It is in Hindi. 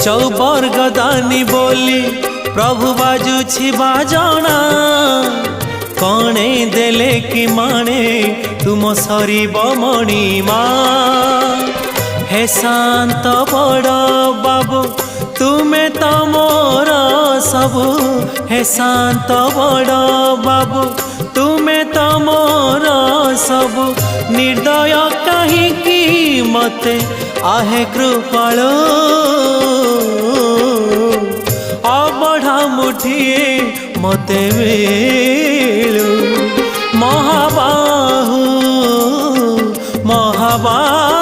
चौबर्ग दानी बोली प्रभु बाजुछि बाजना कणे देले कि माने तुम सरीब मणिमा हे शांत बड़ बाबू तुम्हें तो मोर सबु हे शांत बड़ बाबू तुम्हें तो मोर सबु निर्दय कहीं मते आहे कृपालो अबढ़ा मुठिए मते मिलू महाबाहु महाबाहु